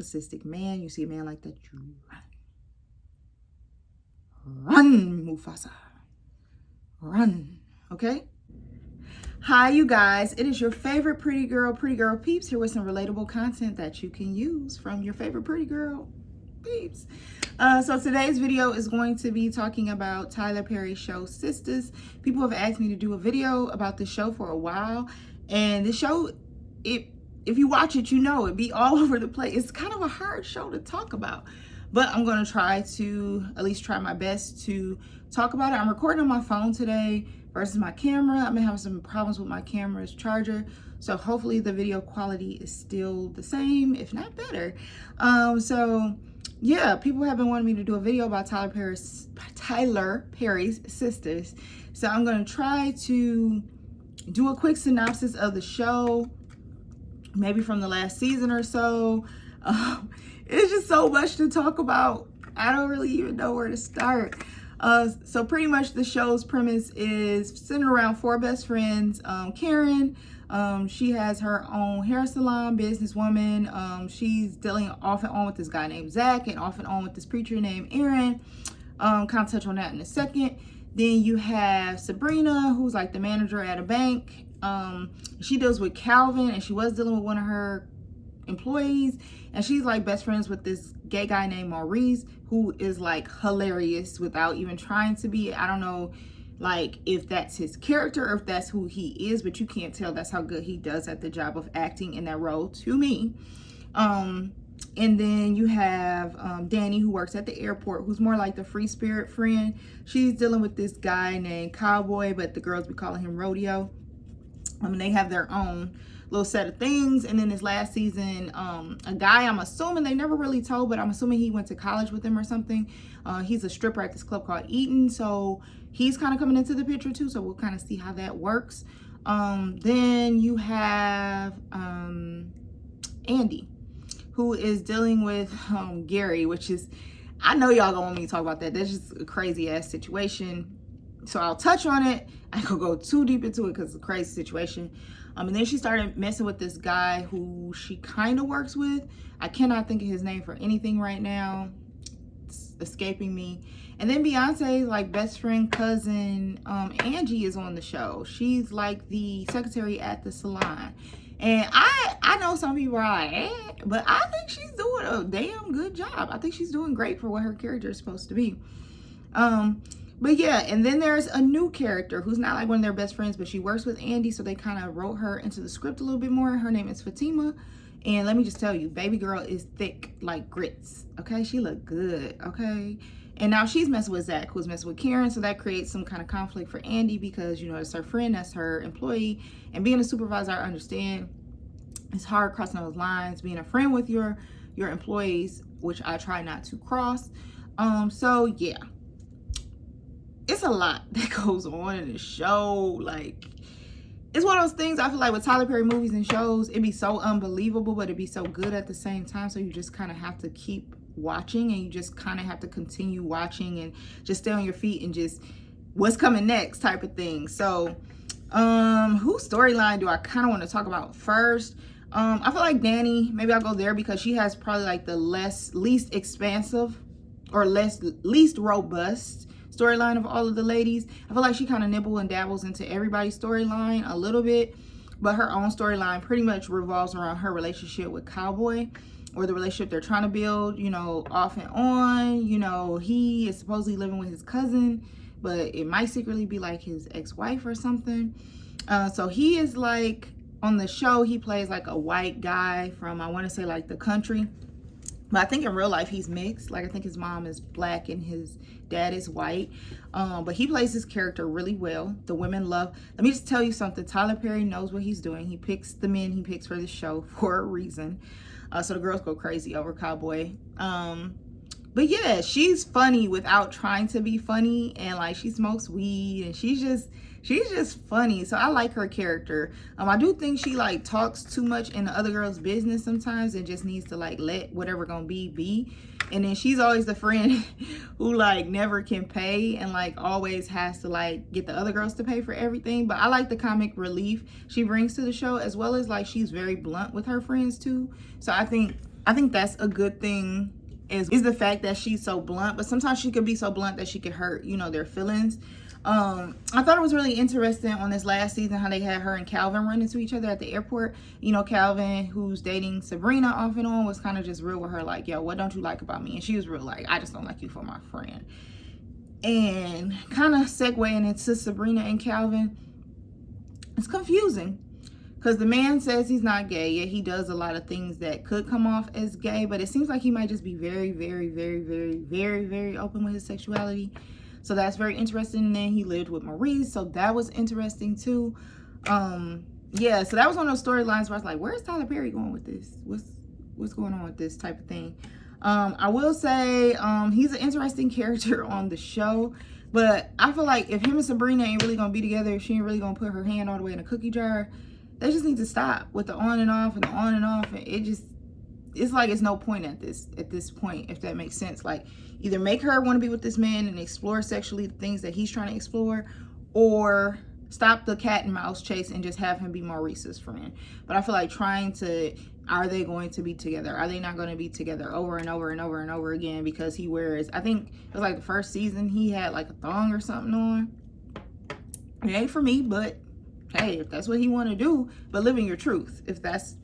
narcissistic man. You see a man like that, you run, Mufasa, run. Okay. Hi, you guys. It is your favorite pretty girl peeps here with some relatable content that you can use from your favorite pretty girl peeps. So today's video is going to be talking about Tyler Perry's show Sistas. People have asked me to do a video about this show for a while, and the show, if you watch it, you know it be all over the place. It's kind of a hard show to talk about, but I'm going to try to at least try my best to talk about it. I'm recording on my phone today versus my camera. I've been having some problems with my camera's charger, so hopefully the video quality is still the same, if not better. So yeah, people have been wanting me to do a video about Tyler Perry's Sistas. So I'm going to try to do a quick synopsis of the show, maybe from the last season or so. It's just so much to talk about. I don't really even know where to start. So pretty much the show's premise is centered around four best friends. Karen, she has her own hair salon, businesswoman. She's dealing off and on with this guy named Zach and off and on with this preacher named Aaron. Kind of touch on that in a second. Then you have Sabrina, who's like the manager at a bank. She deals with Calvin, and she was dealing with one of her employees, and she's like best friends with this gay guy named Maurice, who is like hilarious without even trying to be. I don't know like if that's his character or if that's who he is, but you can't tell. That's how good he does at the job of acting in that role to me. And then you have Danny, who works at the airport, who's more like the free spirit friend. She's dealing with this guy named Cowboy, but the girls be calling him Rodeo. They have their own little set of things. And then this last season, a guy, I'm assuming, they never really told, but I'm assuming he went to college with him or something. He's a stripper at this club called Eaton, so he's kind of coming into the picture too, so we'll kind of see how that works. Then you have Andy, who is dealing with Gary, which is, I know y'all gonna want me to talk about that. That's just a crazy ass situation, so I'll touch on it. I ain't gonna go too deep into it because it's a crazy situation. And then she started messing with this guy who she kind of works with. I cannot think of his name for anything right now. It's escaping me. And then Beyonce's like best friend cousin, Angie, is on the show. She's like the secretary at the salon. And I know some people are like, but I think she's doing a damn good job. I think she's doing great for what her character is supposed to be. But yeah, and then there's a new character who's not like one of their best friends, but she works with Andy, so they kind of wrote her into the script a little bit more. Her name is Fatima, and let me just tell you, baby girl is thick like grits, okay? She look good, okay? And now she's messing with Zach, who's messing with Karen, so that creates some kind of conflict for Andy because, you know, it's her friend, that's her employee, and being a supervisor, I understand it's hard crossing those lines, being a friend with your employees, which I try not to cross. So yeah. It's a lot that goes on in the show. Like, it's one of those things I feel like with Tyler Perry movies and shows, it'd be so unbelievable, but it'd be so good at the same time. So you just kind of have to keep watching, and you just kind of have to continue watching and just stay on your feet and just what's coming next type of thing. So whose storyline do I kind of want to talk about first? I feel like Danny, maybe I'll go there because she has probably like the least expansive or least robust storyline of all of the ladies. I feel like she kind of nibbles and dabbles into everybody's storyline a little bit, but her own storyline pretty much revolves around her relationship with Cowboy, or the relationship they're trying to build, you know, off and on. You know, he is supposedly living with his cousin, but it might secretly be like his ex-wife or something. So he is like, on the show, he plays like a white guy from, I want to say like the country. But I think in real life he's mixed. Like, I think his mom is black and his dad is white. But he plays his character really well. The women love. Let me just tell you something. Tyler Perry knows what he's doing. He picks the men he picks for the show for a reason. So the girls go crazy over Cowboy. But yeah, she's funny without trying to be funny. And like, she smokes weed and she's just funny. So I like her character. I do think she like talks too much in the other girl's business sometimes and just needs to like let whatever gonna be. And then she's always the friend who like never can pay and like always has to like get the other girls to pay for everything. But I like the comic relief she brings to the show, as well as like she's very blunt with her friends too. So I think I think that's a good thing is the fact that she's so blunt, but sometimes she could be so blunt that she could hurt, their feelings. I thought it was really interesting on this last season how they had her and Calvin run into each other at the airport. Calvin, who's dating Sabrina off and on, was kind of just real with her, like, yo, what don't you like about me? And she was real like, I just don't like you for my friend. And kind of segueing into Sabrina and Calvin, it's confusing. Because the man says he's not gay, yet he does a lot of things that could come off as gay. But it seems like he might just be very, very, very, very, very, very open with his sexuality. So that's very interesting. And then he lived with Maurice, so that was interesting too. Yeah, so that was one of those storylines where I was like, where's Tyler Perry going with this? What's going on with this type of thing? I will say he's an interesting character on the show. But I feel like if him and Sabrina ain't really going to be together, if she ain't really going to put her hand all the way in a cookie jar, they just need to stop with the on and off and the on and off. And it's like it's no point at this point, if that makes sense. Like, either make her want to be with this man and explore sexually the things that he's trying to explore, or stop the cat and mouse chase and just have him be Maurice's friend. But I feel like are they going to be together? Are they not going to be together over and over and over and over again? Because he wears, I think it was like the first season, he had like a thong or something on. It ain't for me, but hey, if that's what he want to do, but living your truth, if that's,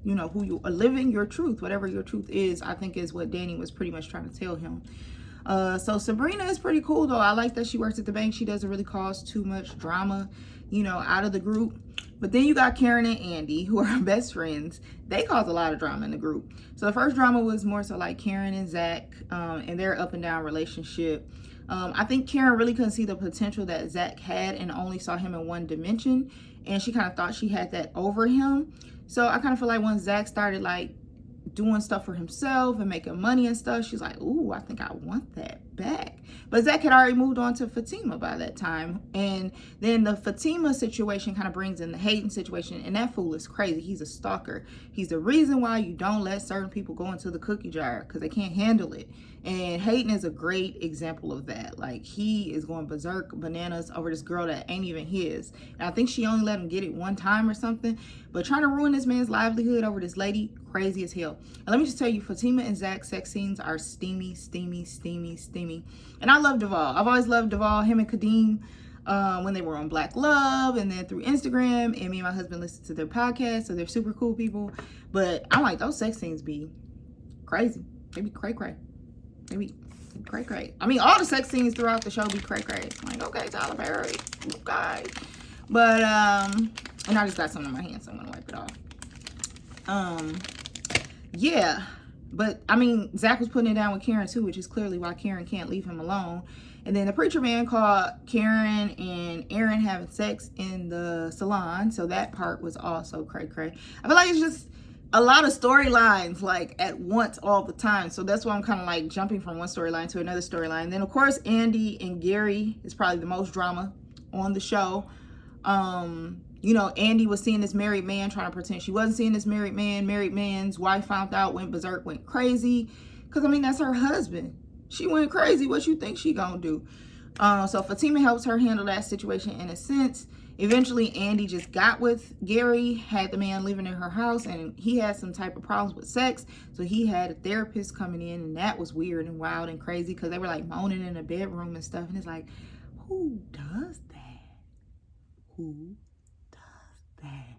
who you are, living your truth, whatever your truth is, I think is what Danny was pretty much trying to tell him. So Sabrina is pretty cool though. I like that she works at the bank. She doesn't really cause too much drama, out of the group. But then you got Karen and Andy, who are best friends. They cause a lot of drama in the group. So the first drama was more so like Karen and Zach and their up and down relationship. I think Karen really couldn't see the potential that Zach had and only saw him in one dimension. And she kind of thought she had that over him. So I kind of feel like when Zach started like doing stuff for himself and making money and stuff, she's like, ooh, I think I want that back. But Zach had already moved on to Fatima by that time. And then the Fatima situation kind of brings in the Hayden situation. And that fool is crazy. He's a stalker. He's the reason why you don't let certain people go into the cookie jar, because they can't handle it. And Hayden is a great example of that. Like, he is going berserk bananas over this girl that ain't even his. And I think she only let him get it one time or something. But trying to ruin this man's livelihood over this lady, crazy as hell. And let me just tell you, Fatima and Zach's sex scenes are steamy, steamy, steamy, steamy. And I love Devale. I've always loved Devale, him and Kadeem, when they were on Black Love and then through Instagram. And me and my husband listen to their podcast, so they're super cool people. But I'm like, those sex scenes be crazy. They be cray-cray. They be cray-cray. I mean, all the sex scenes throughout the show be cray-cray. Like, okay, Tyler Perry. Okay. But, and I just got something in my hand, so I'm going to wipe it off. Yeah. But, I mean, Zach was putting it down with Karen, too, which is clearly why Karen can't leave him alone. And then the preacher man caught Karen and Aaron having sex in the salon. So that part was also cray-cray. I feel like it's just a lot of storylines, like, at once all the time. So that's why I'm kind of, like, jumping from one storyline to another storyline. Then, of course, Andy and Gary is probably the most drama on the show. Andy was seeing this married man, trying to pretend she wasn't seeing this married man. Married man's wife found out, went berserk, went crazy. Because, I mean, that's her husband. She went crazy. What you think she gonna do? So Fatima helps her handle that situation in a sense. Eventually, Andy just got with Gary, had the man living in her house, and he had some type of problems with sex. So he had a therapist coming in, and that was weird and wild and crazy because they were like moaning in the bedroom and stuff. And it's like, who does that? Who does that?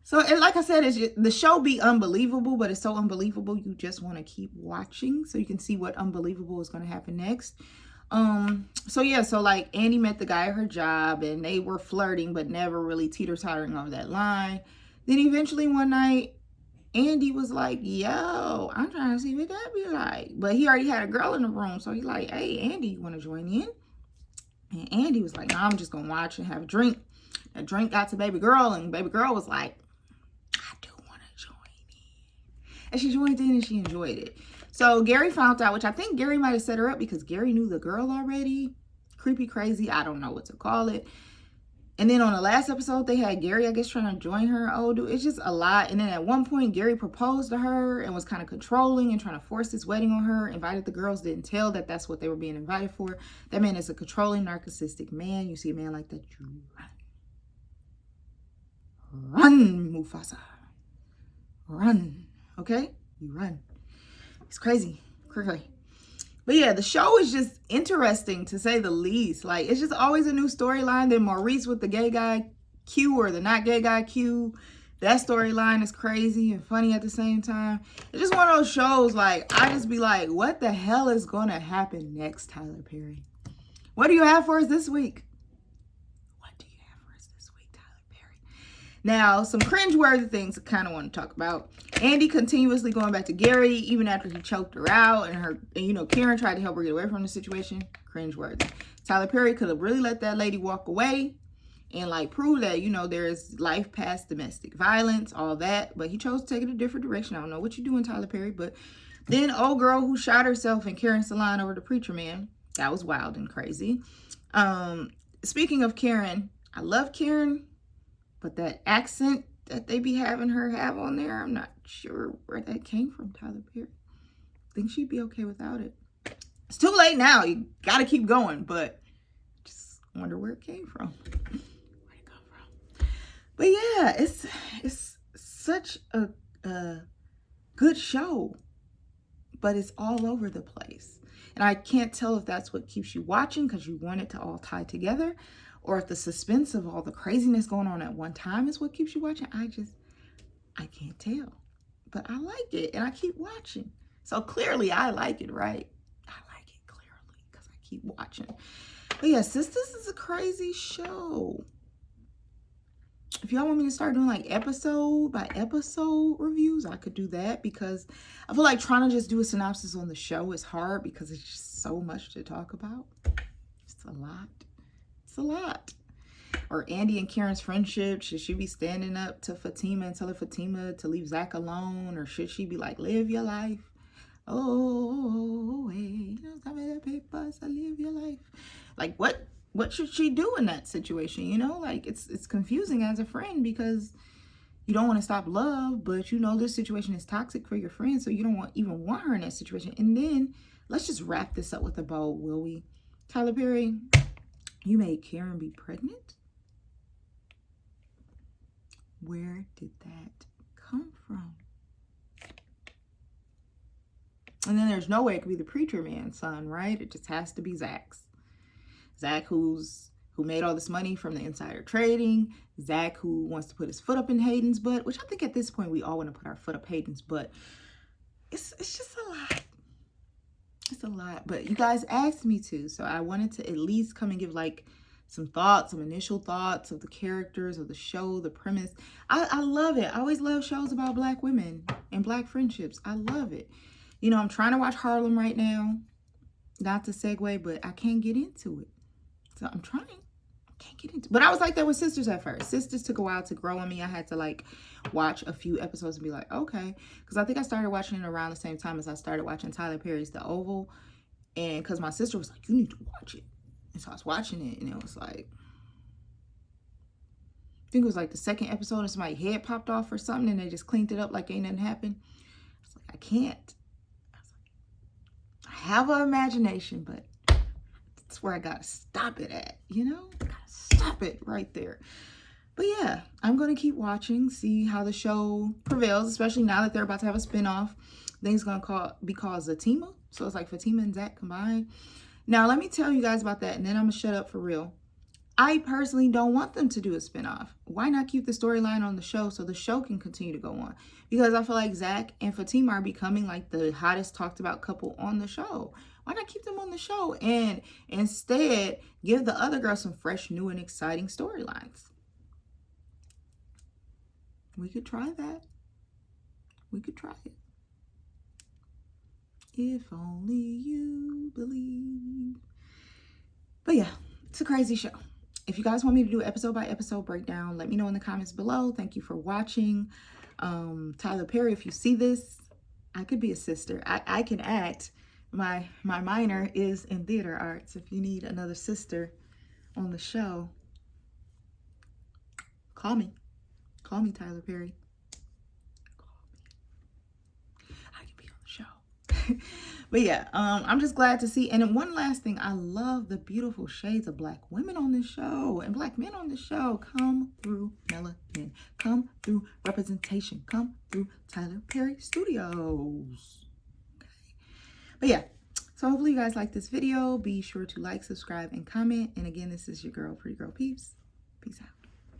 So, and like I said, the show be unbelievable, but it's so unbelievable you just want to keep watching so you can see what unbelievable is going to happen next. So yeah, so like Andy met the guy at her job and they were flirting, but never really teeter-tottering over that line. Then eventually one night, Andy was like, yo, I'm trying to see what that be like. But he already had a girl in the room. So he's like, hey, Andy, you want to join in? And Andy was like, no, I'm just going to watch and have a drink. That drink got to baby girl, and baby girl was like, I do want to join in. And she joined in and she enjoyed it. So Gary found out, which I think Gary might have set her up because Gary knew the girl already. Creepy, crazy. I don't know what to call it. And then on the last episode, they had Gary, I guess, trying to join her. Oh, dude, it's just a lot. And then at one point, Gary proposed to her and was kind of controlling and trying to force this wedding on her. Invited the girls, didn't tell that that's what they were being invited for. That man is a controlling, narcissistic man. You see a man like that, you run. Run, Mufasa. Run. Okay? You run. It's crazy. Crazy. But yeah, the show is just interesting to say the least. Like, it's just always a new storyline. Then Maurice with the gay guy Q, or the not gay guy Q. That storyline is crazy and funny at the same time. It's just one of those shows, like, I just be like, what the hell is going to happen next, Tyler Perry? What do you have for us this week? What do you have for us this week, Tyler Perry? Now, some cringeworthy things I kind of want to talk about. Andy continuously going back to Gary, even after he choked her out, and Karen tried to help her get away from the situation. Cringeworthy. Tyler Perry could have really let that lady walk away and like prove that, there's life past domestic violence, all that. But he chose to take it a different direction. I don't know what you're doing, Tyler Perry. But then old girl who shot herself in Karen's salon over the preacher man. That was wild and crazy. Speaking of Karen, I love Karen, but that accent that they be having her have on there, I'm not sure where that came from, Tyler Perry. I think she'd be okay without it. It's too late now. You got to keep going, but just wonder where it came from. Where'd it come from? But yeah, it's such a good show, but it's all over the place. And I can't tell if that's what keeps you watching because you want it to all tie together, or if the suspense of all the craziness going on at one time is what keeps you watching. I can't tell. But I like it, and I keep watching. So clearly I like it, right? I like it clearly because I keep watching. But yeah, Sistas is a crazy show. If y'all want me to start doing like episode by episode reviews, I could do that, because I feel like trying to just do a synopsis on the show is hard because it's just so much to talk about. It's a lot. It's a lot. Or Andy and Karen's friendship. Should she be standing up to Fatima and telling Fatima to leave Zach alone? Or should she be like, live your life? Oh, hey, some of that paper, so live your life. Like, what should she do in that situation? Like, it's confusing as a friend, because you don't want to stop love, but this situation is toxic for your friend, so you don't even want her in that situation. And then let's just wrap this up with a bow, will we? Tyler Perry, you made Karen be pregnant? Where did that come from? And then there's no way it could be the preacher man's son, right? It just has to be Zach's. Zach, who made all this money from the insider trading. Zach, who wants to put his foot up in Hayden's butt, which I think at this point we all want to put our foot up Hayden's butt. It's just a lot. It's a lot. But you guys asked me to, so I wanted to at least come and give like some thoughts, some initial thoughts of the characters, of the show, the premise. I love it. I always love shows about Black women and Black friendships. I love it. I'm trying to watch Harlem right now. Not to segue, but I can't get into it. So I'm trying. I can't get into it. But I was like that with Sistas at first. Sistas took a while to grow on me. I had to like watch a few episodes and be like, okay. Because I think I started watching it around the same time as I started watching Tyler Perry's The Oval. And because my sister was like, you need to watch it. And so I was watching it, and it was like, I think it was like the second episode, and somebody's head popped off or something, and they just cleaned it up like ain't nothing happened. I was like, I can't. I have an imagination, but that's where I gotta stop it at, I gotta stop it right there. But yeah, I'm gonna keep watching, see how the show prevails, especially now that they're about to have a spinoff. I think it's gonna be called Zatima. So it's like Fatima and Zach combined. Now, let me tell you guys about that, and then I'm gonna shut up for real. I personally don't want them to do a spinoff. Why not keep the storyline on the show so the show can continue to go on? Because I feel like Zach and Fatima are becoming like the hottest talked about couple on the show. Why not keep them on the show and instead give the other girl some fresh, new, and exciting storylines? We could try that. We could try it. If only you believe. But yeah, it's a crazy show. If you guys want me to do episode by episode breakdown, let me know in the comments below. Thank you for watching. Tyler Perry, if you see this, I could be a sister. I can act. My minor is in theater arts. If you need another sister on the show, call me. Call me, Tyler Perry. Call me. I can be on the show. But yeah, I'm just glad to see. And then one last thing, I love the beautiful shades of black women on this show and black men on this show. Come through melanin, come through representation, come through Tyler Perry Studios. Okay. But yeah, so hopefully you guys like this video. Be sure to like, subscribe, and comment. And again, this is your girl, Pretty Girl Peeps. Peace out.